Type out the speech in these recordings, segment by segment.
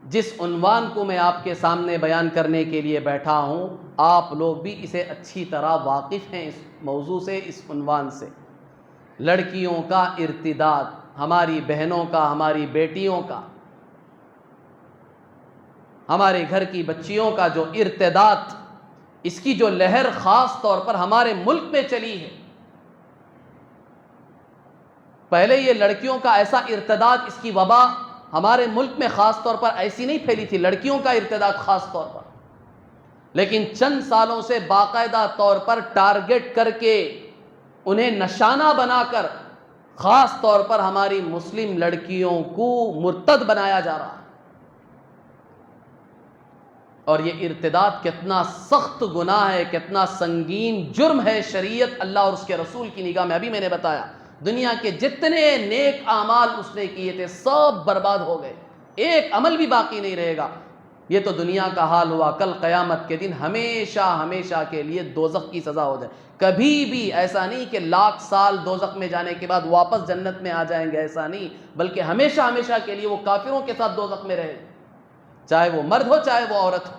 جس عنوان کو میں آپ کے سامنے بیان کرنے کے لیے بیٹھا ہوں، آپ لوگ بھی اسے اچھی طرح واقف ہیں، اس موضوع سے، اس عنوان سے۔ لڑکیوں کا ارتداد، ہماری بہنوں کا، ہماری بیٹیوں کا، ہمارے گھر کی بچیوں کا جو ارتداد، اس کی جو لہر خاص طور پر ہمارے ملک میں چلی ہے۔ پہلے یہ لڑکیوں کا ایسا ارتداد، اس کی وبا ہمارے ملک میں خاص طور پر ایسی نہیں پھیلی تھی، لڑکیوں کا ارتداد خاص طور پر، لیکن چند سالوں سے باقاعدہ طور پر ٹارگٹ کر کے، انہیں نشانہ بنا کر، خاص طور پر ہماری مسلم لڑکیوں کو مرتد بنایا جا رہا ہے۔ اور یہ ارتداد کتنا سخت گناہ ہے، کتنا سنگین جرم ہے، شریعت، اللہ اور اس کے رسول کی نگاہ میں۔ ابھی میں نے بتایا، دنیا کے جتنے نیک اعمال اس نے کیے تھے سب برباد ہو گئے، ایک عمل بھی باقی نہیں رہے گا۔ یہ تو دنیا کا حال ہوا، کل قیامت کے دن ہمیشہ ہمیشہ کے لیے دوزخ کی سزا ہو جائے۔ کبھی بھی ایسا نہیں کہ لاکھ سال دوزخ میں جانے کے بعد واپس جنت میں آ جائیں گے، ایسا نہیں، بلکہ ہمیشہ ہمیشہ کے لیے وہ کافروں کے ساتھ دوزخ میں رہے، چاہے وہ مرد ہو چاہے وہ عورت ہو۔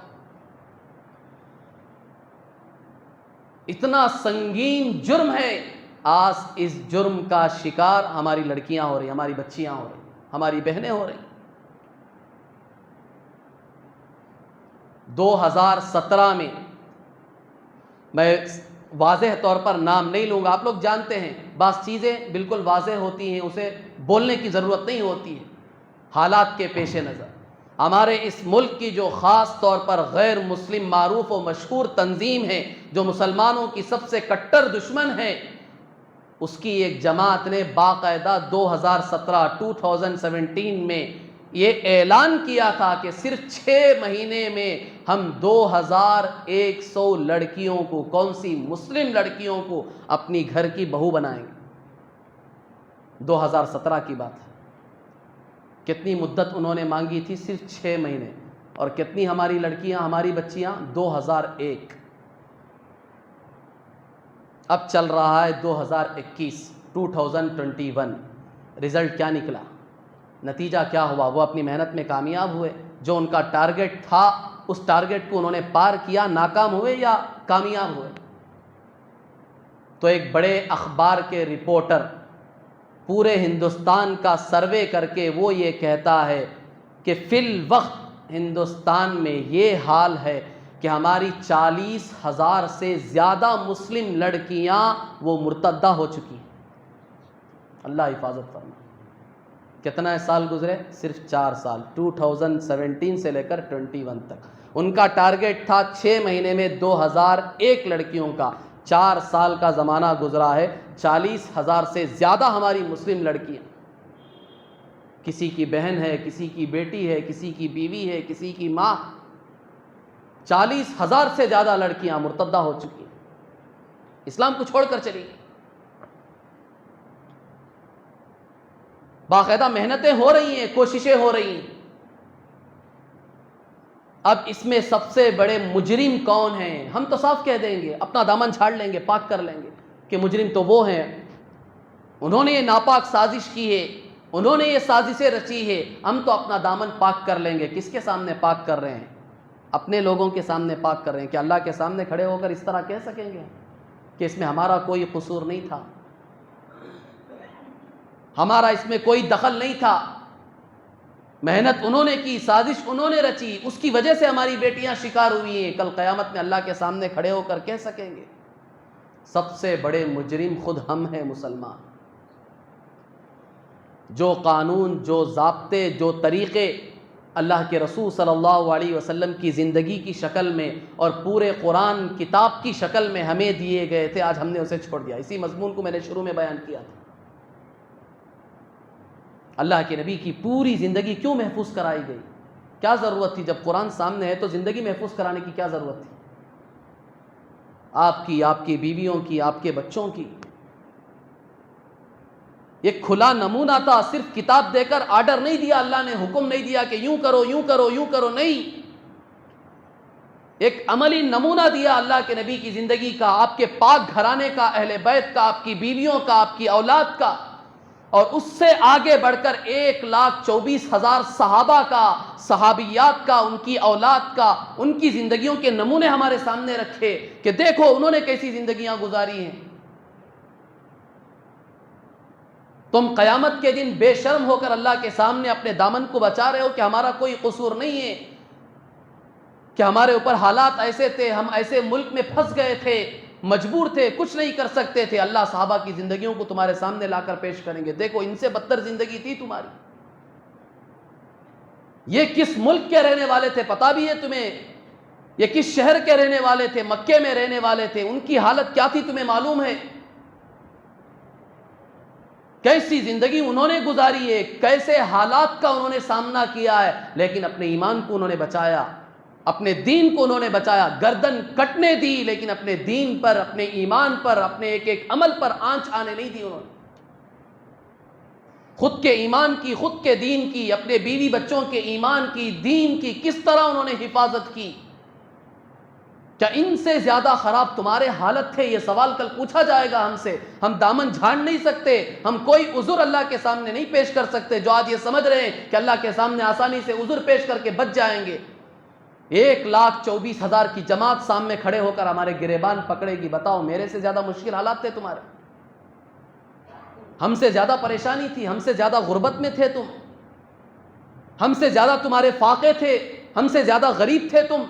اتنا سنگین جرم ہے، آج اس جرم کا شکار ہماری لڑکیاں ہو رہی، ہماری بچیاں ہو رہی، ہماری بہنیں ہو رہی۔ 2017 میں، میں واضح طور پر نام نہیں لوں گا، آپ لوگ جانتے ہیں بعض چیزیں بالکل واضح ہوتی ہیں، اسے بولنے کی ضرورت نہیں ہوتی ہے۔ حالات کے پیش نظر ہمارے اس ملک کی جو خاص طور پر غیر مسلم معروف و مشہور تنظیم ہے، جو مسلمانوں کی سب سے کٹر دشمن ہے، اس کی ایک جماعت نے باقاعدہ 2017 میں یہ اعلان کیا تھا کہ صرف 6 مہینے میں ہم 2100 لڑکیوں کو، کون سی مسلم لڑکیوں کو، اپنی گھر کی بہو بنائیں گے۔ 2017 کی بات ہے۔ کتنی مدت انہوں نے مانگی تھی؟ صرف 6 مہینے۔ اور کتنی ہماری لڑکیاں، ہماری بچیاں؟ 2001۔ اب چل رہا ہے 2021۔ رزلٹ کیا نکلا؟ نتیجہ کیا ہوا؟ وہ اپنی محنت میں کامیاب ہوئے؟ جو ان کا ٹارگٹ تھا اس ٹارگٹ کو انہوں نے پار کیا، ناکام ہوئے یا کامیاب ہوئے؟ تو ایک بڑے اخبار کے رپورٹر پورے ہندوستان کا سروے کر کے وہ یہ کہتا ہے کہ فی الوقت ہندوستان میں یہ حال ہے کہ ہماری 40,000 سے زیادہ مسلم لڑکیاں وہ مرتدہ ہو چکی ہیں۔ اللہ حفاظت فرمائے۔ کتنا سال گزرے؟ صرف 4 سال، 2017 سے لے کر 21 تک۔ ان کا ٹارگٹ تھا 6 مہینے میں 2001 لڑکیوں کا، 4 سال کا زمانہ گزرا ہے، 40,000 سے زیادہ ہماری مسلم لڑکیاں، کسی کی بہن ہے، کسی کی بیٹی ہے، کسی کی بیوی ہے، کسی کی ماں، 40,000 سے زیادہ لڑکیاں مرتدہ ہو چکی ہیں، اسلام کو چھوڑ کر چلی گئی۔ باقاعدہ محنتیں ہو رہی ہیں، کوششیں ہو رہی ہیں۔ اب اس میں سب سے بڑے مجرم کون ہیں؟ ہم تو صاف کہہ دیں گے، اپنا دامن جھاڑ لیں گے، پاک کر لیں گے کہ مجرم تو وہ ہیں، انہوں نے یہ ناپاک سازش کی ہے، انہوں نے یہ سازشیں رچی ہے، ہم تو اپنا دامن پاک کر لیں گے۔ کس کے سامنے پاک کر رہے ہیں؟ اپنے لوگوں کے سامنے پاک کر رہے ہیں۔ کہ اللہ کے سامنے کھڑے ہو کر اس طرح کہہ سکیں گے کہ اس میں ہمارا کوئی قصور نہیں تھا، ہمارا اس میں کوئی دخل نہیں تھا، محنت انہوں نے کی، سازش انہوں نے رچی، اس کی وجہ سے ہماری بیٹیاں شکار ہوئی ہیں؟ کل قیامت میں اللہ کے سامنے کھڑے ہو کر کہہ سکیں گے؟ سب سے بڑے مجرم خود ہم ہیں مسلمان۔ جو قانون، جو ضابطے، جو طریقے اللہ کے رسول صلی اللہ علیہ وسلم کی زندگی کی شکل میں اور پورے قرآن کتاب کی شکل میں ہمیں دیے گئے تھے، آج ہم نے اسے چھوڑ دیا۔ اسی مضمون کو میں نے شروع میں بیان کیا تھا۔ اللہ کے نبی کی پوری زندگی کیوں محفوظ کرائی گئی؟ کیا ضرورت تھی؟ جب قرآن سامنے ہے تو زندگی محفوظ کرانے کی کیا ضرورت تھی؟ آپ کی بیویوں کی، آپ کے بچوں کی۔ ایک کھلا نمونہ تھا، صرف کتاب دے کر آرڈر نہیں دیا، اللہ نے حکم نہیں دیا کہ یوں کرو یوں کرو یوں کرو، نہیں، ایک عملی نمونہ دیا اللہ کے نبی کی زندگی کا، آپ کے پاک گھرانے کا، اہل بیت کا، آپ کی بیویوں کا، آپ کی اولاد کا۔ اور اس سے آگے بڑھ کر 1,24,000 صحابہ کا، صحابیات کا، ان کی اولاد کا، ان کی زندگیوں کے نمونے ہمارے سامنے رکھے کہ دیکھو انہوں نے کیسی زندگیاں گزاری ہیں۔ تم قیامت کے دن بے شرم ہو کر اللہ کے سامنے اپنے دامن کو بچا رہے ہو کہ ہمارا کوئی قصور نہیں ہے، کہ ہمارے اوپر حالات ایسے تھے، ہم ایسے ملک میں پھنس گئے تھے، مجبور تھے، کچھ نہیں کر سکتے تھے۔ اللہ صحابہ کی زندگیوں کو تمہارے سامنے لا کر پیش کریں گے، دیکھو ان سے بدتر زندگی تھی تمہاری۔ یہ کس ملک کے رہنے والے تھے پتہ بھی ہے تمہیں؟ یہ کس شہر کے رہنے والے تھے؟ مکے میں رہنے والے تھے، ان کی حالت کیا تھی تمہیں معلوم ہے؟ کیسی زندگی انہوں نے گزاری ہے، کیسے حالات کا انہوں نے سامنا کیا ہے، لیکن اپنے ایمان کو انہوں نے بچایا، اپنے دین کو انہوں نے بچایا۔ گردن کٹنے دی لیکن اپنے دین پر، اپنے ایمان پر، اپنے ایک ایک عمل پر آنچ آنے نہیں دی انہوں نے۔ خود کے ایمان کی، خود کے دین کی، اپنے بیوی بچوں کے ایمان کی، دین کی کس طرح انہوں نے حفاظت کی۔ کیا ان سے زیادہ خراب تمہارے حالت تھے؟ یہ سوال کل پوچھا جائے گا ہم سے۔ ہم دامن جھاڑ نہیں سکتے، ہم کوئی عذر اللہ کے سامنے نہیں پیش کر سکتے۔ جو آج یہ سمجھ رہے ہیں کہ اللہ کے سامنے آسانی سے عذر پیش کر کے بچ جائیں گے، 1,24,000 کی جماعت سامنے کھڑے ہو کر ہمارے گریبان پکڑے گی۔ بتاؤ میرے سے زیادہ مشکل حالات تھے تمہارے؟ ہم سے زیادہ پریشانی تھی، ہم سے زیادہ غربت میں تھے تم، ہم سے زیادہ تمہارے فاقے تھے، ہم سے زیادہ غریب تھے تم،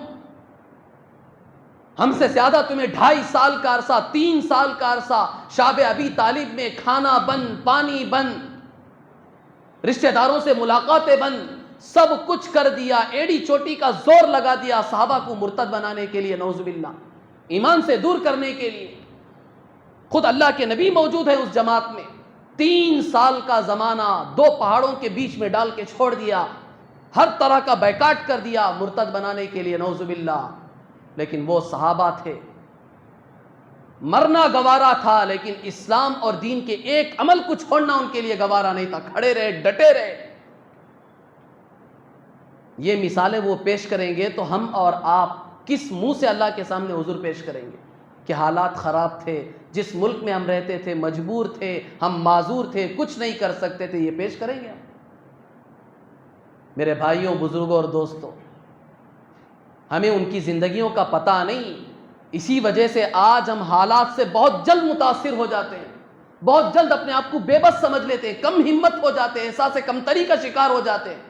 ہم سے زیادہ تمہیں 2.5 سال کا عرصہ، 3 سال کا عرصہ شاب ابی طالب میں کھانا بند، پانی بند، رشتہ داروں سے ملاقاتیں بند، سب کچھ کر دیا، ایڑی چوٹی کا زور لگا دیا صحابہ کو مرتد بنانے کے لیے، نعوذ باللہ، ایمان سے دور کرنے کے لیے۔ خود اللہ کے نبی موجود ہے اس جماعت میں۔ 3 سال کا زمانہ 2 پہاڑوں کے بیچ میں ڈال کے چھوڑ دیا، ہر طرح کا بیکاٹ کر دیا مرتد بنانے کے لیے، نعوذ باللہ۔ لیکن وہ صحابہ تھے، مرنا گوارا تھا لیکن اسلام اور دین کے ایک عمل کو چھوڑنا ان کے لیے گوارا نہیں تھا، کھڑے رہے، ڈٹے رہے۔ یہ مثالیں وہ پیش کریں گے تو ہم اور آپ کس منہ سے اللہ کے سامنے حضور پیش کریں گے کہ حالات خراب تھے، جس ملک میں ہم رہتے تھے مجبور تھے، ہم معذور تھے، کچھ نہیں کر سکتے تھے، یہ پیش کریں گے ہم؟ میرے بھائیوں، بزرگوں اور دوستوں، ہمیں ان کی زندگیوں کا پتہ نہیں، اسی وجہ سے آج ہم حالات سے بہت جلد متاثر ہو جاتے ہیں، بہت جلد اپنے آپ کو بے بس سمجھ لیتے ہیں، کم ہمت ہو جاتے ہیں، احساس کمتری کا شکار ہو جاتے ہیں۔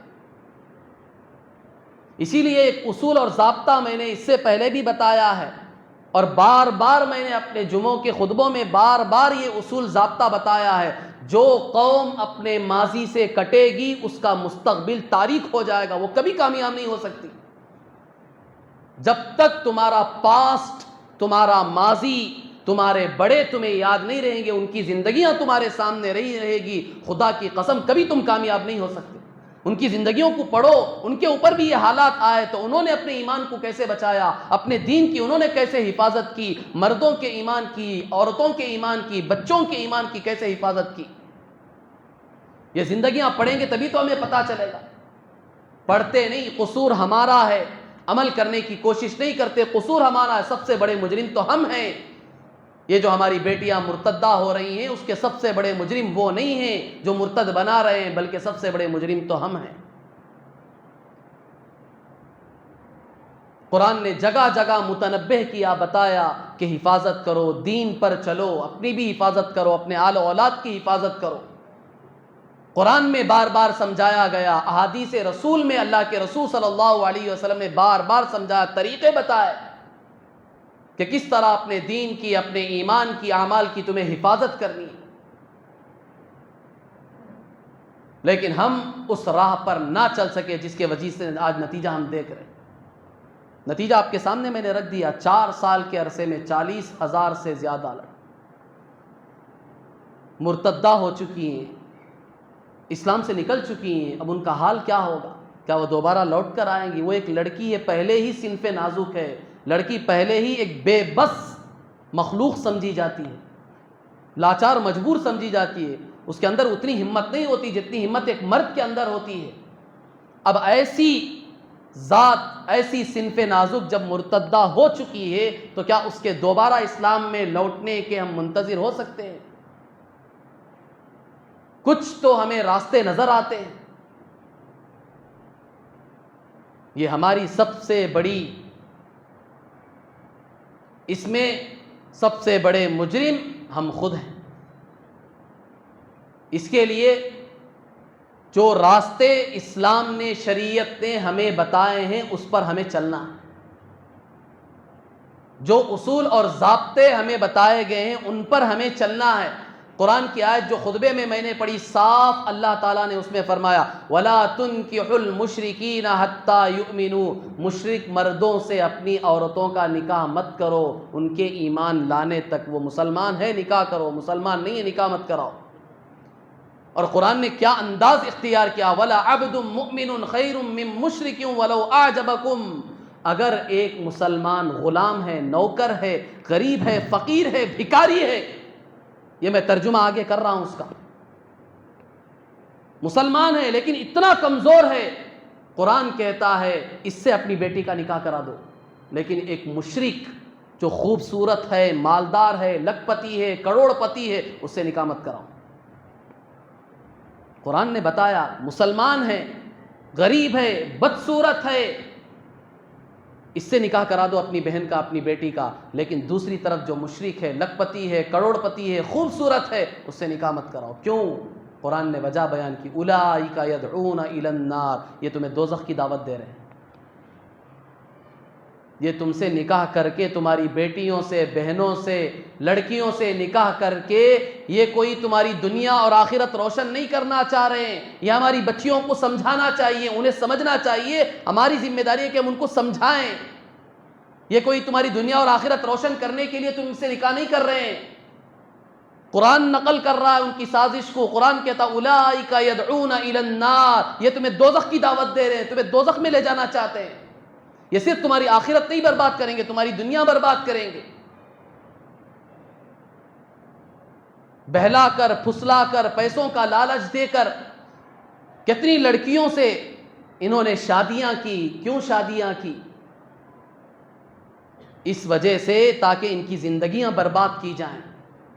اسی لیے ایک اصول اور ضابطہ میں نے اس سے پہلے بھی بتایا ہے، اور بار بار میں نے اپنے جمعوں کے خطبوں میں بار بار یہ اصول ضابطہ بتایا ہے، جو قوم اپنے ماضی سے کٹے گی اس کا مستقبل تاریک ہو جائے گا، وہ کبھی کامیاب نہیں ہو سکتی۔ جب تک تمہارا پاسٹ، تمہارا ماضی، تمہارے بڑے تمہیں یاد نہیں رہیں گے، ان کی زندگیاں تمہارے سامنے رہے گی، خدا کی قسم کبھی تم کامیاب نہیں ہو سکتے۔ ان کی زندگیوں کو پڑھو، ان کے اوپر بھی یہ حالات آئے تو انہوں نے اپنے ایمان کو کیسے بچایا، اپنے دین کی انہوں نے کیسے حفاظت کی، مردوں کے ایمان کی، عورتوں کے ایمان کی، بچوں کے ایمان کی کیسے حفاظت کی۔ یہ زندگیاں پڑھیں گے تبھی تو ہمیں پتہ چلے گا۔ پڑھتے نہیں، قصور ہمارا ہے، عمل کرنے کی کوشش نہیں کرتے، قصور ہمارا ہے، سب سے بڑے مجرم تو ہم ہیں۔ یہ جو ہماری بیٹیاں مرتدہ ہو رہی ہیں اس کے سب سے بڑے مجرم وہ نہیں ہیں جو مرتد بنا رہے ہیں، بلکہ سب سے بڑے مجرم تو ہم ہیں۔ قرآن نے جگہ جگہ متنبہ کیا، بتایا کہ حفاظت کرو، دین پر چلو، اپنی بھی حفاظت کرو، اپنے آل و اولاد کی حفاظت کرو۔ قرآن میں بار بار سمجھایا گیا، احادیث رسول میں اللہ کے رسول صلی اللہ علیہ وسلم نے بار بار سمجھایا، طریقے بتائے کہ کس طرح اپنے دین کی، اپنے ایمان کی، اعمال کی تمہیں حفاظت کرنی ہے۔ لیکن ہم اس راہ پر نہ چل سکے جس کے وجہ سے آج نتیجہ ہم دیکھ رہے ہیں۔ نتیجہ آپ کے سامنے میں نے رکھ دیا، 4 سال کے عرصے میں 40,000 سے زیادہ لڑکیاں مرتدہ ہو چکی ہیں، اسلام سے نکل چکی ہیں۔ اب ان کا حال کیا ہوگا؟ کیا وہ دوبارہ لوٹ کر آئیں گی؟ وہ ایک لڑکی ہے، پہلے ہی صنف نازک ہے، لڑکی پہلے ہی ایک بے بس مخلوق سمجھی جاتی ہے، لاچار مجبور سمجھی جاتی ہے، اس کے اندر اتنی ہمت نہیں ہوتی جتنی ہمت ایک مرد کے اندر ہوتی ہے۔ اب ایسی ذات، ایسی صنف نازک جب مرتدہ ہو چکی ہے تو کیا اس کے دوبارہ اسلام میں لوٹنے کے ہم منتظر ہو سکتے ہیں؟ کچھ تو ہمیں راستے نظر آتے ہیں. یہ ہماری سب سے بڑی، اس میں سب سے بڑے مجرم ہم خود ہیں. اس کے لیے جو راستے اسلام نے، شریعت نے ہمیں بتائے ہیں اس پر ہمیں چلنا ہے. جو اصول اور ضابطے ہمیں بتائے گئے ہیں ان پر ہمیں چلنا ہے. قرآن کی آیت جو خطبے میں نے پڑھی، صاف اللہ تعالیٰ نے اس میں فرمایا وَلَا تُنْكِحُ الْمُشْرِكِينَ حَتَّى يُؤْمِنُوا، مشرک مردوں سے اپنی عورتوں کا نکاح مت کرو ان کے ایمان لانے تک. وہ مسلمان ہے نکاح کرو، مسلمان نہیں ہے نکاح مت کراؤ. اور قرآن نے کیا انداز اختیار کیا، وَلَعَبْدٌ مُؤْمِنٌ خَيْرٌ مِّن مُشْرِكٍ وَلَوْ أَعْجَبَكُمْ. اگر ایک مسلمان غلام ہے، نوکر ہے، غریب ہے، فقیر ہے، بھکاری ہے، یہ میں ترجمہ آگے کر رہا ہوں اس کا، مسلمان ہے لیکن اتنا کمزور ہے، قرآن کہتا ہے اس سے اپنی بیٹی کا نکاح کرا دو. لیکن ایک مشرک جو خوبصورت ہے، مالدار ہے، لکھ پتی ہے، کروڑ پتی ہے، اس سے نکاح مت کراؤ. قرآن نے بتایا مسلمان ہے، غریب ہے، بدصورت ہے، اس سے نکاح کرا دو اپنی بہن کا، اپنی بیٹی کا. لیکن دوسری طرف جو مشرک ہے، لکھ پتی ہے، کروڑ پتی ہے، خوبصورت ہے، اس سے نکاح مت کراؤ. کیوں؟ قرآن نے وجہ بیان کی، اولئک یدعون الی النار، یہ تمہیں دوزخ کی دعوت دے رہے ہیں. یہ تم سے نکاح کر کے، تمہاری بیٹیوں سے، بہنوں سے، لڑکیوں سے نکاح کر کے یہ کوئی تمہاری دنیا اور آخرت روشن نہیں کرنا چاہ رہے ہیں. یہ ہماری بچیوں کو سمجھانا چاہیے، انہیں سمجھنا چاہیے، ہماری ذمہ داری ہے کہ ہم ان کو سمجھائیں. یہ کوئی تمہاری دنیا اور آخرت روشن کرنے کے لیے تم ان سے نکاح نہیں کر رہے ہیں. قرآن نقل کر رہا ہے ان کی سازش کو. قرآن کہتا اولئک یدعون الی النار، یہ تمہیں دوزخ کی دعوت دے رہے ہیں، تمہیں دوزخ میں لے جانا چاہتے ہیں. یہ صرف تمہاری آخرت نہیں برباد کریں گے، تمہاری دنیا برباد کریں گے. بہلا کر، پھسلا کر، پیسوں کا لالچ دے کر کتنی لڑکیوں سے انہوں نے شادیاں کی. کیوں شادیاں کی؟ اس وجہ سے تاکہ ان کی زندگیاں برباد کی جائیں،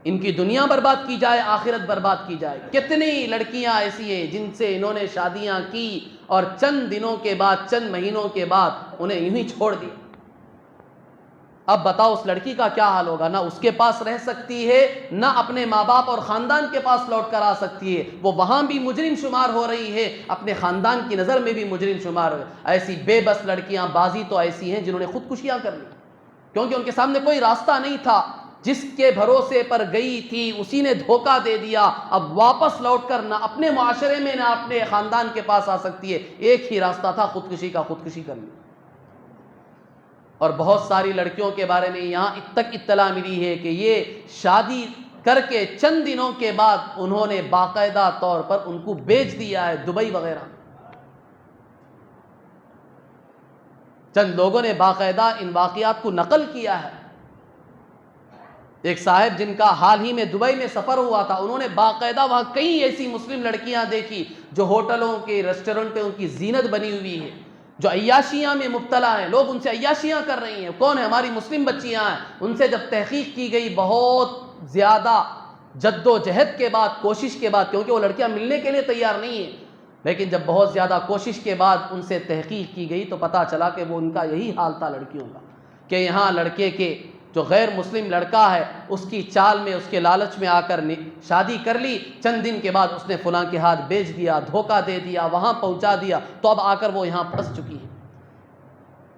ان کی دنیا برباد کی جائے، آخرت برباد کی جائے. کتنی لڑکیاں ایسی ہیں جن سے انہوں نے شادیاں کی اور چند دنوں کے بعد، چند مہینوں کے بعد انہیں یوں ہی چھوڑ دیا. اب بتاؤ اس لڑکی کا کیا حال ہوگا؟ نہ اس کے پاس رہ سکتی ہے، نہ اپنے ماں باپ اور خاندان کے پاس لوٹ کر آ سکتی ہے. وہ وہاں بھی مجرم شمار ہو رہی ہے، اپنے خاندان کی نظر میں بھی مجرم شمار ہو رہی ہے. ایسی بے بس لڑکیاں، بعضی تو ایسی ہیں جنہوں نے خودکشیاں کر لی کیونکہ ان کے سامنے کوئی راستہ نہیں تھا. جس کے بھروسے پر گئی تھی اسی نے دھوکہ دے دیا. اب واپس لوٹ کر نہ اپنے معاشرے میں نہ اپنے خاندان کے پاس آ سکتی ہے. ایک ہی راستہ تھا خودکشی کا، خودکشی کر لی. اور بہت ساری لڑکیوں کے بارے میں یہاں تک اطلاع ملی ہے کہ یہ شادی کر کے چند دنوں کے بعد انہوں نے باقاعدہ طور پر ان کو بیچ دیا ہے دبئی وغیرہ. چند لوگوں نے باقاعدہ ان واقعات کو نقل کیا ہے. ایک صاحب جن کا حال ہی میں دبئی میں سفر ہوا تھا، انہوں نے باقاعدہ وہاں کئی ایسی مسلم لڑکیاں دیکھی جو ہوٹلوں کے، ریسٹورنٹوں کی زینت بنی ہوئی ہے، جو عیاشیاں میں مبتلا ہیں. لوگ ان سے عیاشیاں کر رہی ہیں. کون ہے؟ ہماری مسلم بچیاں ہیں. ان سے جب تحقیق کی گئی بہت زیادہ جد و جہد کے بعد، کوشش کے بعد، کیونکہ وہ لڑکیاں ملنے کے لیے تیار نہیں ہیں، لیکن جب بہت زیادہ کوشش کے بعد ان سے تحقیق کی گئی تو پتہ چلا کہ وہ ان کا یہی حال تھا لڑکیوں کا، کہ یہاں لڑکے کے جو غیر مسلم لڑکا ہے اس کی چال میں، اس کے لالچ میں آ کر شادی کر لی. چند دن کے بعد اس نے فلاں کے ہاتھ بیچ دیا، دھوکہ دے دیا، وہاں پہنچا دیا. تو اب آ کر وہ یہاں پھنس چکی ہے.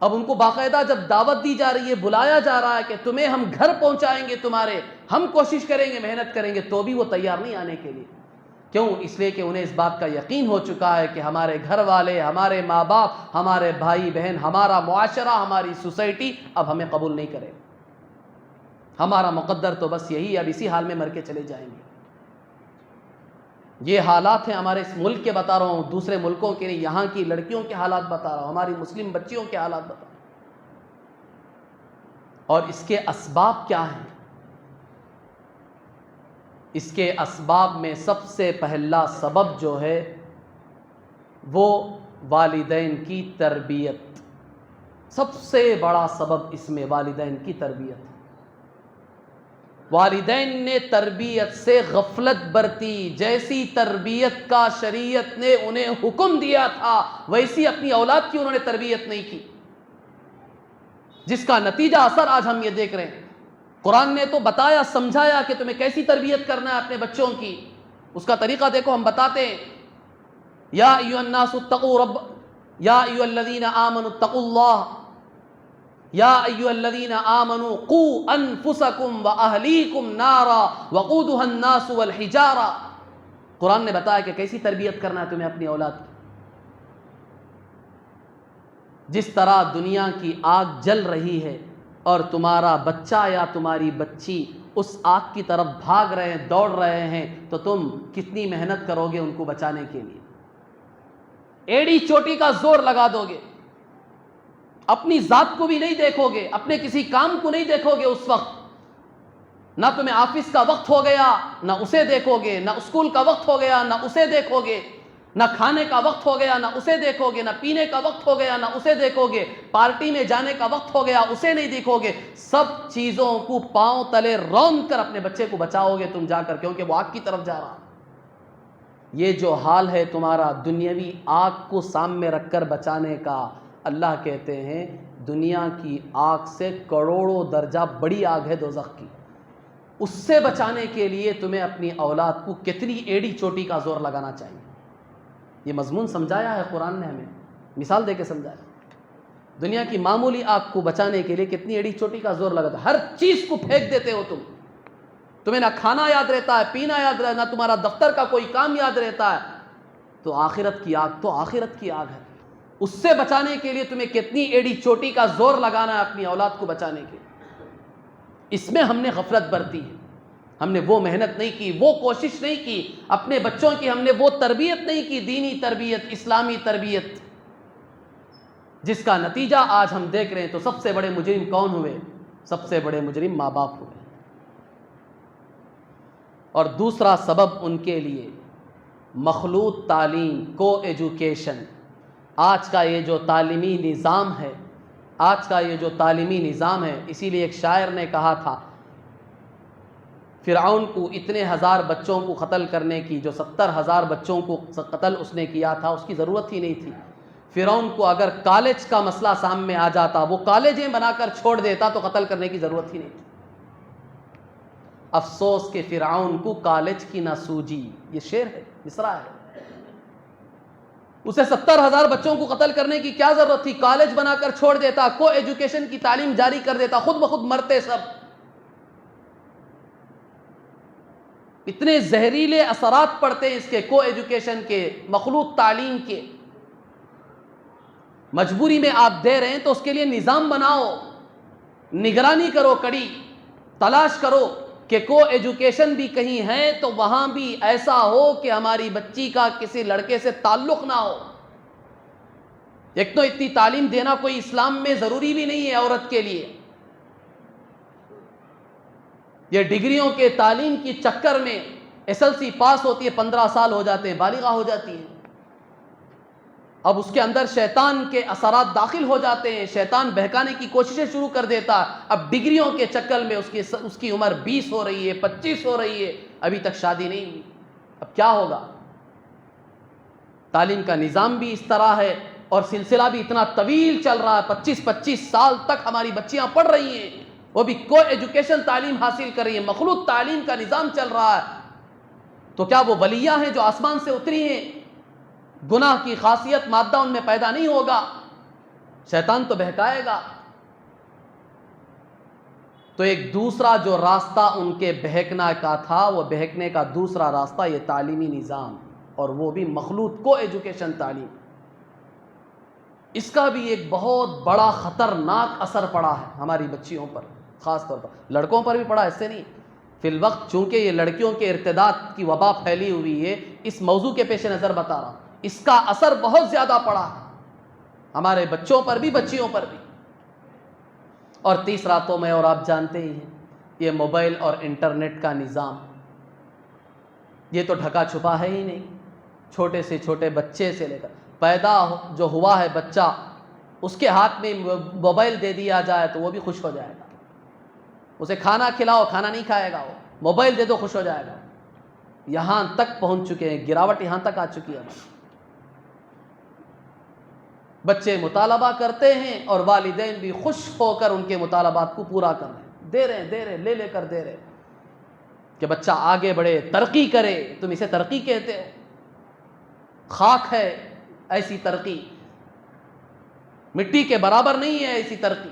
اب ان کو باقاعدہ جب دعوت دی جا رہی ہے، بلایا جا رہا ہے کہ تمہیں ہم گھر پہنچائیں گے، تمہارے ہم کوشش کریں گے، محنت کریں گے، تو بھی وہ تیار نہیں آنے کے لیے. کیوں؟ اس لیے کہ انہیں اس بات کا یقین ہو چکا ہے کہ ہمارے گھر والے، ہمارے ماں باپ، ہمارے بھائی بہن، ہمارا معاشرہ، ہماری سوسائٹی اب ہمیں قبول نہیں کرے. ہمارا مقدر تو بس یہی ہے، اب اسی حال میں مر کے چلے جائیں گے. یہ حالات ہیں ہمارے اس ملک کے، بتا رہا ہوں، دوسرے ملکوں کے نہیں، یہاں کی لڑکیوں کے حالات بتا رہا ہوں، ہماری مسلم بچیوں کے حالات بتا رہا ہوں. اور اس کے اسباب کیا ہیں؟ اس کے اسباب میں سب سے پہلا سبب جو ہے وہ والدین کی تربیت. سب سے بڑا سبب اس میں والدین کی تربیت ہے. والدین نے تربیت سے غفلت برتی، جیسی تربیت کا شریعت نے انہیں حکم دیا تھا ویسی اپنی اولاد کی انہوں نے تربیت نہیں کی، جس کا نتیجہ اثر آج ہم یہ دیکھ رہے ہیں۔ قرآن نے تو بتایا، سمجھایا کہ تمہیں کیسی تربیت کرنا ہے اپنے بچوں کی، اس کا طریقہ دیکھو، ہم بتاتے ہیں یا ایھا الناس اتقوا رب یا ایھا الذین آمنوا اتقوا اللہ یا ایھا الذین آمنوا قوا انفسکم واہلیکم نارا وقودھا الناس والحجارہ۔ قرآن نے بتایا کہ کیسی تربیت کرنا ہے تمہیں اپنی اولاد کی۔ جس طرح دنیا کی آگ جل رہی ہے اور تمہارا بچہ یا تمہاری بچی اس آگ کی طرف بھاگ رہے ہیں، دوڑ رہے ہیں، تو تم کتنی محنت کرو گے ان کو بچانے کے لیے؟ ایڑی چوٹی کا زور لگا دو گے، اپنی ذات کو بھی نہیں دیکھو گے، اپنے کسی کام کو نہیں دیکھو گے۔ اس وقت نہ تمہیں آفس کا وقت ہو گیا نہ اسے دیکھو گے، نہ اسکول کا وقت ہو گیا نہ اسے دیکھو گے، نہ کھانے کا وقت ہو گیا نہ اسے دیکھو گے، نہ پینے کا وقت ہو گیا نہ اسے دیکھو گے، پارٹی میں جانے کا وقت ہو گیا اسے نہیں دیکھو گے۔ سب چیزوں کو پاؤں تلے رون کر اپنے بچے کو بچاؤ گے تم جا کر، کیونکہ وہ آگ کی طرف جا رہا۔ یہ جو حال ہے تمہارا دنیاوی آگ کو سامنے رکھ کر بچانے کا، اللہ کہتے ہیں دنیا کی آگ سے کروڑوں درجہ بڑی آگ ہے دوزخ کی، اس سے بچانے کے لیے تمہیں اپنی اولاد کو کتنی ایڑی چوٹی کا زور لگانا چاہیے۔ یہ مضمون سمجھایا ہے قرآن نے، ہمیں مثال دے کے سمجھایا۔ دنیا کی معمولی آگ کو بچانے کے لیے کتنی ایڑی چوٹی کا زور لگاتا ہے۔ ہر چیز کو پھینک دیتے ہو تمہیں نہ کھانا یاد رہتا ہے، پینا یاد رہتا ہے، نہ تمہارا دفتر کا کوئی کام یاد رہتا ہے، تو آخرت کی آگ تو آخرت کی آگ ہے، اس سے بچانے کے لیے تمہیں کتنی ایڑی چوٹی کا زور لگانا ہے اپنی اولاد کو بچانے کے لیے۔ اس میں ہم نے غفلت برتی ہے، ہم نے وہ محنت نہیں کی، وہ کوشش نہیں کی، اپنے بچوں کی ہم نے وہ تربیت نہیں کی، دینی تربیت، اسلامی تربیت، جس کا نتیجہ آج ہم دیکھ رہے ہیں۔ تو سب سے بڑے مجرم کون ہوئے؟ سب سے بڑے مجرم ماں باپ ہوئے۔ اور دوسرا سبب ان کے لیے مخلوط تعلیم، کو ایجوکیشن۔ آج کا یہ جو تعلیمی نظام ہے، اسی لیے ایک شاعر نے کہا تھا فرعون کو اتنے ہزار بچوں کو قتل کرنے کی، جو 70,000 بچوں کو قتل اس نے کیا تھا، اس کی ضرورت ہی نہیں تھی۔ فرعون کو اگر کالج کا مسئلہ سامنے آ جاتا، وہ کالجیں بنا کر چھوڑ دیتا، تو قتل کرنے کی ضرورت ہی نہیں تھی۔ افسوس کہ فرعون کو کالج کی نہ سوجی، یہ شعر ہے، مصرع ہے۔ اسے 70,000 بچوں کو قتل کرنے کی کیا ضرورت تھی؟ کالج بنا کر چھوڑ دیتا، کو ایجوکیشن کی تعلیم جاری کر دیتا، خود بخود مرتے سب۔ اتنے زہریلے اثرات پڑتے ہیں اس کے، کو ایجوکیشن کے، مخلوط تعلیم کے۔ مجبوری میں آپ دے رہے ہیں تو اس کے لیے نظام بناؤ، نگرانی کرو، کڑی تلاش کرو کہ کو ایجوکیشن بھی کہیں ہے تو وہاں بھی ایسا ہو کہ ہماری بچی کا کسی لڑکے سے تعلق نہ ہو۔ ایک تو اتنی تعلیم دینا کوئی اسلام میں ضروری بھی نہیں ہے عورت کے لیے۔ یہ ڈگریوں کے تعلیم کی چکر میں SLC پاس ہوتی ہے، 15 سال ہو جاتے ہیں، بالغہ ہو جاتی ہے۔ اب اس کے اندر شیطان کے اثرات داخل ہو جاتے ہیں، شیطان بہکانے کی کوششیں شروع کر دیتا ہے۔ اب ڈگریوں کے چکر میں اس کی عمر 20 ہو رہی ہے، 25 ہو رہی ہے، ابھی تک شادی نہیں ہوئی۔ اب کیا ہوگا؟ تعلیم کا نظام بھی اس طرح ہے اور سلسلہ بھی اتنا طویل چل رہا ہے، 25 سال تک ہماری بچیاں پڑھ رہی ہیں، وہ بھی کو ایجوکیشن تعلیم حاصل کر رہی ہیں، مخلوط تعلیم کا نظام چل رہا ہے۔ تو کیا وہ ولیاں ہیں جو آسمان سے اتری ہیں؟ گناہ کی خاصیت مادہ ان میں پیدا نہیں ہوگا، شیطان تو بہکائے گا۔ تو ایک دوسرا جو راستہ ان کے بہکنا کا تھا، وہ بہکنے کا دوسرا راستہ یہ تعلیمی نظام، اور وہ بھی مخلوط کو ایجوکیشن تعلیم۔ اس کا بھی ایک بہت بڑا خطرناک اثر پڑا ہے ہماری بچیوں پر، خاص طور پر لڑکوں پر بھی پڑا، اس سے نہیں۔ فی الوقت چونکہ یہ لڑکیوں کے ارتداد کی وبا پھیلی ہوئی ہے، اس موضوع کے پیش نظر بتا رہا ہوں، اس کا اثر بہت زیادہ پڑا ہے ہمارے بچوں پر بھی، بچیوں پر بھی۔ اور تیسرا تو میں اور آپ جانتے ہی ہیں، یہ موبائل اور انٹرنیٹ کا نظام، یہ تو ڈھکا چھپا ہے ہی نہیں۔ چھوٹے سے چھوٹے بچے سے لے کر پیدا جو ہوا ہے بچہ، اس کے ہاتھ میں موبائل دے دیا جائے تو وہ بھی خوش ہو جائے گا۔ اسے کھانا کھلاؤ کھانا نہیں کھائے گا، وہ موبائل دے دو خوش ہو جائے گا۔ یہاں تک پہنچ چکے ہیں، گراوٹ یہاں تک آ چکی ہے۔ بچے مطالبہ کرتے ہیں اور والدین بھی خوش ہو کر ان کے مطالبات کو پورا کر رہے ہیں، دے رہے ہیں، لے کر دے رہے کہ بچہ آگے بڑھے، ترقی کرے۔ تم اسے ترقی کہتے ہو؟ خاک ہے ایسی ترقی، مٹی کے برابر نہیں ہے ایسی ترقی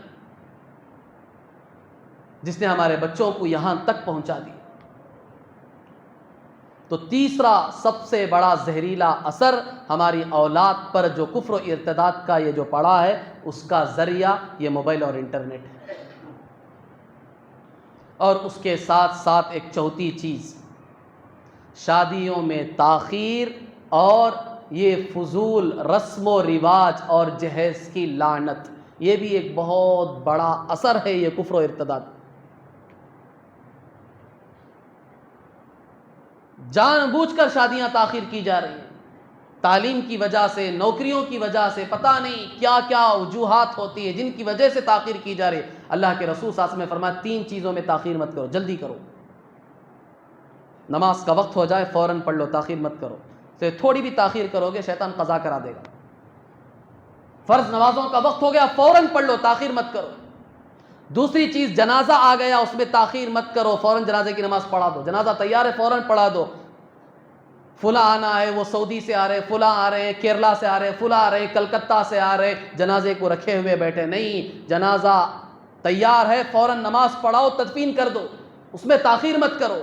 جس نے ہمارے بچوں کو یہاں تک پہنچا دیا۔ تو تیسرا سب سے بڑا زہریلا اثر ہماری اولاد پر جو کفر و ارتداد کا یہ جو پڑا ہے، اس کا ذریعہ یہ موبائل اور انٹرنیٹ ہے۔ اور اس کے ساتھ ساتھ ایک چوتھی چیز، شادیوں میں تاخیر اور یہ فضول رسم و رواج اور جہیز کی لعنت، یہ بھی ایک بہت بڑا اثر ہے یہ کفر و ارتداد۔ جان بوجھ کر شادیاں تاخیر کی جا رہی ہیں، تعلیم کی وجہ سے، نوکریوں کی وجہ سے، پتہ نہیں کیا کیا وجوہات ہوتی ہیں جن کی وجہ سے تاخیر کی جا رہی ہے۔ اللہ کے رسول صلی اللہ علیہ وسلم نے فرمایا 3 چیزوں میں تاخیر مت کرو، جلدی کرو۔ نماز کا وقت ہو جائے فوراً پڑھ لو، تاخیر مت کرو، تو تھوڑی بھی تاخیر کرو گے شیطان قضا کرا دے گا۔ فرض نمازوں کا وقت ہو گیا فوراً پڑھ لو، تاخیر مت کرو۔ دوسری چیز، جنازہ آ گیا اس میں تاخیر مت کرو، فوراً جنازے کی نماز پڑھا دو، جنازہ تیار ہے فوراً پڑھا دو۔ فلاں آنا ہے، وہ سعودی سے آ رہے، فلاں آ رہے ہیں کیرلا سے آ رہے، فلاں آ رہے ہیں کلکتہ سے آ رہے، جنازے کو رکھے ہوئے بیٹھے نہیں، جنازہ تیار ہے فوراً نماز پڑھاؤ، تدفین کر دو، اس میں تاخیر مت کرو۔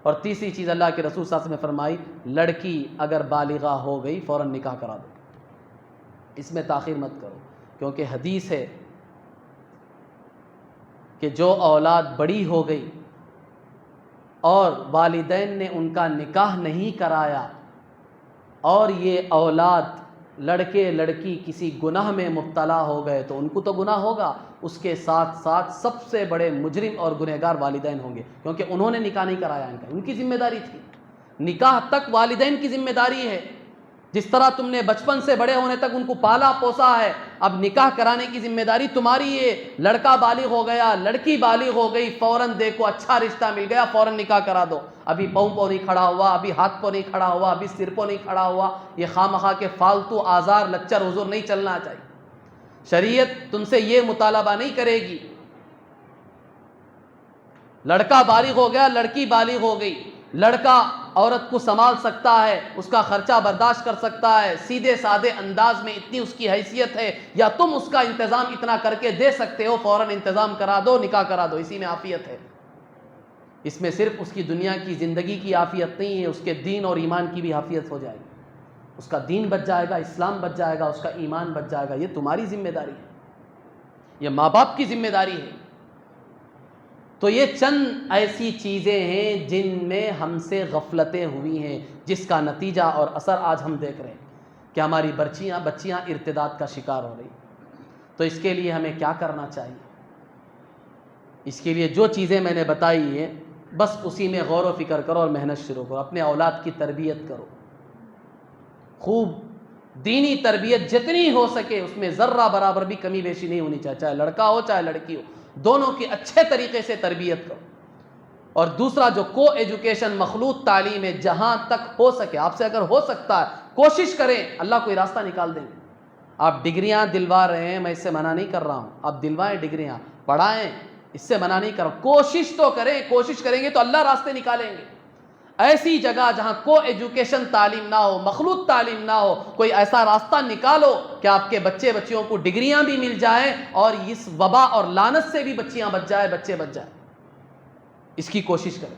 اور تیسری چیز اللہ کے رسول صلی اللہ علیہ وسلم نے فرمائی، لڑکی اگر بالغہ ہو گئی فوراً نکاح کرا دو، اس میں تاخیر مت کرو، کیونکہ حدیث ہے کہ جو اولاد بڑی ہو گئی اور والدین نے ان کا نکاح نہیں کرایا اور یہ اولاد لڑکے لڑکی کسی گناہ میں مبتلا ہو گئے تو ان کو تو گناہ ہوگا، اس کے ساتھ ساتھ سب سے بڑے مجرم اور گنہگار والدین ہوں گے، کیونکہ انہوں نے نکاح نہیں کرایا، ان کی ذمہ داری تھی۔ نکاح تک والدین کی ذمہ داری ہے، جس طرح تم نے بچپن سے بڑے ہونے تک ان کو پالا پوسا ہے، اب نکاح کرانے کی ذمہ داری تمہاری ہے۔ لڑکا بالغ ہو گیا، لڑکی بالغ ہو گئی، فوراً دیکھو اچھا رشتہ مل گیا فوراً نکاح کرا دو، ابھی پاؤں نہیں کھڑا ہوا، ابھی ہاتھ پہ نہیں کھڑا ہوا، ابھی سر پہ نہیں کھڑا ہوا، یہ خواہ کے فالتو آزار لچر حضور نہیں چلنا چاہیے۔ شریعت تم سے یہ مطالبہ نہیں کرے گی۔ لڑکا بالغ ہو گیا، لڑکی بالغ ہو گئی، لڑکا عورت کو سنبھال سکتا ہے، اس کا خرچہ برداشت کر سکتا ہے، سیدھے سادے انداز میں اتنی اس کی حیثیت ہے، یا تم اس کا انتظام اتنا کر کے دے سکتے ہو، فوراً انتظام کرا دو، نکاح کرا دو، اسی میں عافیت ہے۔ اس میں صرف اس کی دنیا کی زندگی کی عافیت نہیں ہے، اس کے دین اور ایمان کی بھی عافیت ہو جائے گی، اس کا دین بچ جائے گا، اسلام بچ جائے گا، اس کا ایمان بچ جائے گا۔ یہ تمہاری ذمہ داری ہے، یہ ماں باپ کی ذمہ داری ہے۔ تو یہ چند ایسی چیزیں ہیں جن میں ہم سے غفلتیں ہوئی ہیں، جس کا نتیجہ اور اثر آج ہم دیکھ رہے ہیں کہ ہماری بچیاں ارتداد کا شکار ہو رہی۔ تو اس کے لیے ہمیں کیا کرنا چاہیے؟ اس کے لیے جو چیزیں میں نے بتائی ہیں بس اسی میں غور و فکر کرو اور محنت شروع کرو، اپنے اولاد کی تربیت کرو، خوب دینی تربیت جتنی ہو سکے اس میں ذرہ برابر بھی کمی بیشی نہیں ہونی چاہیے، چاہے لڑکا ہو چاہے لڑکی ہو، دونوں کی اچھے طریقے سے تربیت کرو۔ اور دوسرا جو کو ایجوکیشن مخلوط تعلیم ہے، جہاں تک ہو سکے آپ سے اگر ہو سکتا ہے کوشش کریں، اللہ کوئی راستہ نکال دیں گے۔ آپ ڈگریاں دلوا رہے ہیں، میں اس سے منع نہیں کر رہا ہوں، آپ دلوائیں ڈگریاں، پڑھائیں، اس سے منع نہیں کر رہا ہوں، کوشش تو کریں، کوشش کریں گے تو اللہ راستے نکالیں گے۔ ایسی جگہ جہاں کو ایجوکیشن تعلیم نہ ہو، مخلوط تعلیم نہ ہو، کوئی ایسا راستہ نکالو کہ آپ کے بچیوں کو ڈگریاں بھی مل جائیں اور اس وبا اور لعنت سے بھی بچیاں بچ جائیں، بچے بچ جائیں، اس کی کوشش کریں۔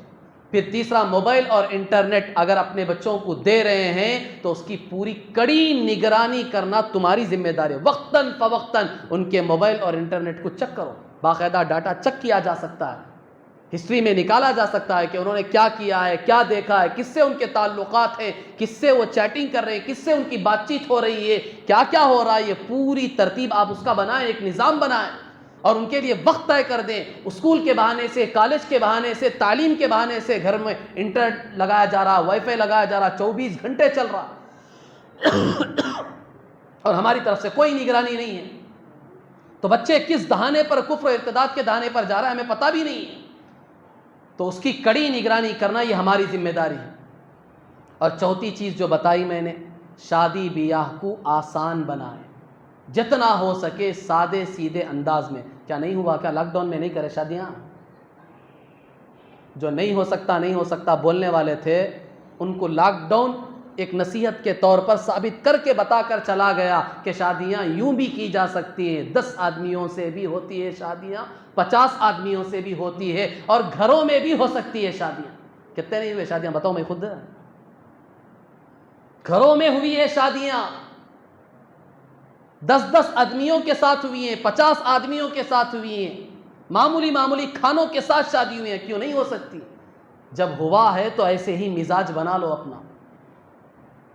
پھر تیسرا، موبائل اور انٹرنیٹ اگر اپنے بچوں کو دے رہے ہیں تو اس کی پوری کڑی نگرانی کرنا تمہاری ذمہ داری ہے، وقتاً فوقتاً ان کے موبائل اور انٹرنیٹ کو چیک کرو، باقاعدہ ڈاٹا چیک کیا جا سکتا ہے، ہسٹری میں نکالا جا سکتا ہے کہ انہوں نے کیا کیا ہے، کیا دیکھا ہے، کس سے ان کے تعلقات ہیں، کس سے وہ چیٹنگ کر رہے ہیں، کس سے ان کی بات چیت ہو رہی ہے، کیا کیا ہو رہا ہے، یہ پوری ترتیب آپ اس کا بنائیں، ایک نظام بنائیں اور ان کے لیے وقت طے کر دیں۔ اسکول کے بہانے سے، کالج کے بہانے سے، تعلیم کے بہانے سے گھر میں انٹرنیٹ لگایا جا رہا، وائی فائی لگایا جا رہا، 24 گھنٹے چل رہا اور ہماری طرف سے کوئی نگرانی نہیں ہے۔ تو بچے کس دہانے پر کفر و ارتداد کے دہانے پر جا رہا ہے ہمیں پتہ بھی نہیں ہے، تو اس کی کڑی نگرانی کرنا یہ ہماری ذمہ داری ہے۔ اور چوتھی چیز جو بتائی میں نے، شادی بیاہ کو آسان بنائیں، جتنا ہو سکے سادے سیدھے انداز میں۔ کیا نہیں ہوا؟ کیا لاک ڈاؤن میں نہیں کرے شادیاں؟ جو نہیں ہو سکتا بولنے والے تھے، ان کو لاک ڈاؤن ایک نصیحت کے طور پر ثابت کر کے بتا کر چلا گیا کہ شادیاں یوں بھی کی جا سکتی ہیں، 10 آدمیوں سے بھی ہوتی ہے شادیاں، 50 آدمیوں سے بھی ہوتی ہے، اور گھروں میں بھی ہو سکتی ہے شادیاں۔ کتنے نہیں ہوئے شادیاں بتاؤ میں خود؟ گھروں میں ہوئی ہے شادیاں، 10 آدمیوں کے ساتھ ہوئی ہیں، 50 آدمیوں کے ساتھ ہوئی ہیں، معمولی کھانوں کے ساتھ شادی ہوئی ہیں، کیوں نہیں ہو سکتی؟ جب ہوا ہے تو ایسے ہی مزاج بنا لو اپنا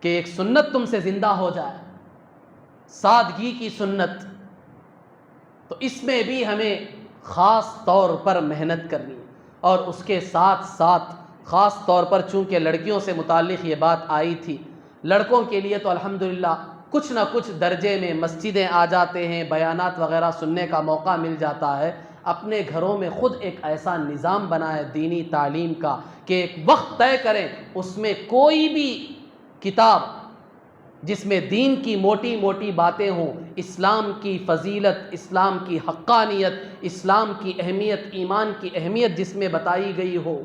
کہ ایک سنت تم سے زندہ ہو جائے، سادگی کی سنت۔ تو اس میں بھی ہمیں خاص طور پر محنت کرنی ہے، اور اس کے ساتھ ساتھ خاص طور پر چونکہ لڑکیوں سے متعلق یہ بات آئی تھی، لڑکوں کے لیے تو الحمدللہ کچھ نہ کچھ درجے میں مسجدیں آ جاتے ہیں، بیانات وغیرہ سننے کا موقع مل جاتا ہے۔ اپنے گھروں میں خود ایک ایسا نظام بنائے دینی تعلیم کا کہ ایک وقت طے کریں، اس میں کوئی بھی کتاب جس میں دین کی موٹی موٹی باتیں ہوں، اسلام کی فضیلت، اسلام کی حقانیت، اسلام کی اہمیت، ایمان کی اہمیت جس میں بتائی گئی ہو،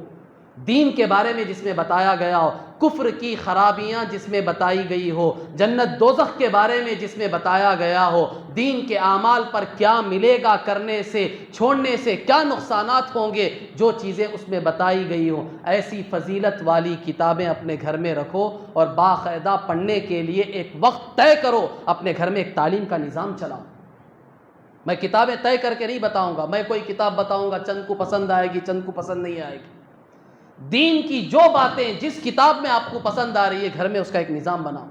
دین کے بارے میں جس میں بتایا گیا ہو، کفر کی خرابیاں جس میں بتائی گئی ہو، جنت دوزخ کے بارے میں جس میں بتایا گیا ہو، دین کے اعمال پر کیا ملے گا کرنے سے، چھوڑنے سے کیا نقصانات ہوں گے، جو چیزیں اس میں بتائی گئی ہوں، ایسی فضیلت والی کتابیں اپنے گھر میں رکھو، اور باقاعدہ پڑھنے کے لیے ایک وقت طے کرو، اپنے گھر میں ایک تعلیم کا نظام چلاؤ۔ میں کتابیں طے کر کے نہیں بتاؤں گا، میں کوئی کتاب بتاؤں گا، چند کو پسند آئے گی، چند کو پسند نہیں آئے گی۔ دین کی جو باتیں جس کتاب میں آپ کو پسند آ رہی ہے، گھر میں اس کا ایک نظام بناؤ،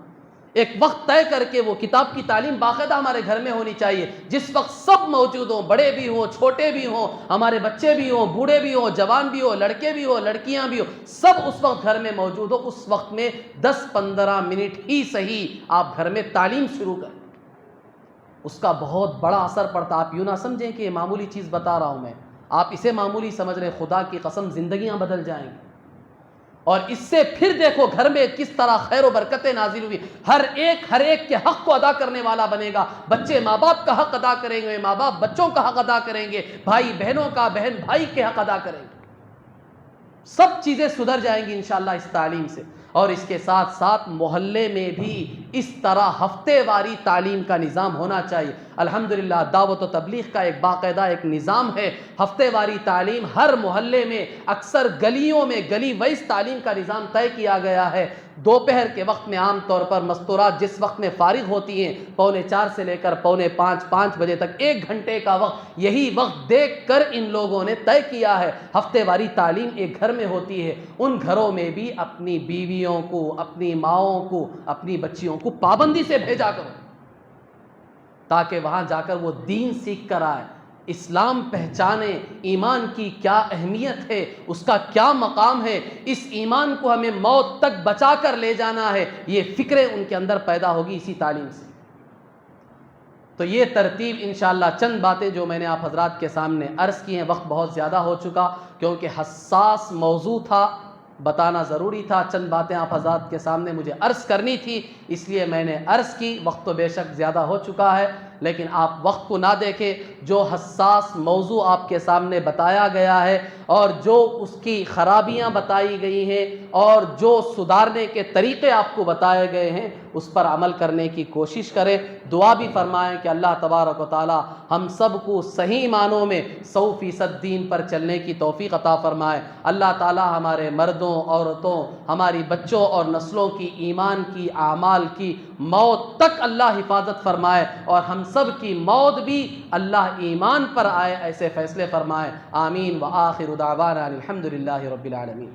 ایک وقت طے کر کے وہ کتاب کی تعلیم باقاعدہ ہمارے گھر میں ہونی چاہیے، جس وقت سب موجود ہوں، بڑے بھی ہوں، چھوٹے بھی ہوں، ہمارے بچے بھی ہوں، بوڑھے بھی ہوں، جوان بھی ہوں، لڑکے بھی ہوں، لڑکیاں بھی ہوں، سب اس وقت گھر میں موجود ہو۔ اس وقت میں 10-15 منٹ ہی صحیح آپ گھر میں تعلیم شروع کریں، اس کا بہت بڑا اثر پڑتا۔ آپ یوں نہ سمجھیں کہ یہ معمولی چیز بتا رہا ہوں میں، آپ اسے معمولی سمجھ رہے، خدا کی قسم زندگیاں بدل جائیں گی۔ اور اس سے پھر دیکھو گھر میں کس طرح خیر و برکتیں نازل ہوئی، ہر ایک کے حق کو ادا کرنے والا بنے گا، بچے ماں باپ کا حق ادا کریں گے، ماں باپ بچوں کا حق ادا کریں گے، بھائی بہنوں کا، بہن بھائی کے حق ادا کریں گے، سب چیزیں سدھر جائیں گی انشاءاللہ اس تعلیم سے۔ اور اس کے ساتھ ساتھ محلے میں بھی اس طرح ہفتے واری تعلیم کا نظام ہونا چاہیے۔ الحمدللہ دعوت و تبلیغ کا ایک باقاعدہ ایک نظام ہے، ہفتے واری تعلیم ہر محلے میں، اکثر گلیوں میں گلی وائز تعلیم کا نظام طے کیا گیا ہے۔ دوپہر کے وقت میں عام طور پر مستورات جس وقت میں فارغ ہوتی ہیں، 4:45 سے لے کر 4:45 بجے تک 1 گھنٹے کا وقت، یہی وقت دیکھ کر ان لوگوں نے طے کیا ہے ہفتے واری تعلیم ایک گھر میں ہوتی ہے۔ ان گھروں میں بھی اپنی بیویوں کو، اپنی ماؤں کو، اپنی بچیوں کو پابندی سے بھیجا کرو، تاکہ وہاں جا کر وہ دین سیکھ کر آئے، اسلام پہچانے، ایمان کی کیا اہمیت ہے، اس کا کیا مقام ہے، اس ایمان کو ہمیں موت تک بچا کر لے جانا ہے، یہ فکریں ان کے اندر پیدا ہوگی اسی تعلیم سے۔ تو یہ ترتیب انشاءاللہ چند باتیں جو میں نے آپ حضرات کے سامنے عرض کی ہیں، وقت بہت زیادہ ہو چکا کیونکہ حساس موضوع تھا، بتانا ضروری تھا، چند باتیں آپ حضرات کے سامنے مجھے عرض کرنی تھی، اس لیے میں نے عرض کی۔ وقت تو بے شک زیادہ ہو چکا ہے، لیکن آپ وقت کو نہ دیکھیں، جو حساس موضوع آپ کے سامنے بتایا گیا ہے اور جو اس کی خرابیاں بتائی گئی ہیں اور جو سدھارنے کے طریقے آپ کو بتائے گئے ہیں، اس پر عمل کرنے کی کوشش کریں۔ دعا بھی فرمائیں کہ اللہ تبارک و تعالی ہم سب کو صحیح معنوں میں 100% دین پر چلنے کی توفیق عطا فرمائے۔ اللہ تعالی ہمارے مردوں، عورتوں، ہماری بچوں اور نسلوں کی ایمان کی، اعمال کی موت تک اللہ حفاظت فرمائے، اور ہم سب کی موت بھی اللہ ایمان پر آئے، ایسے فیصلے فرمائے۔ آمین۔ وآخر دعوانا الحمدللہ رب العالمین۔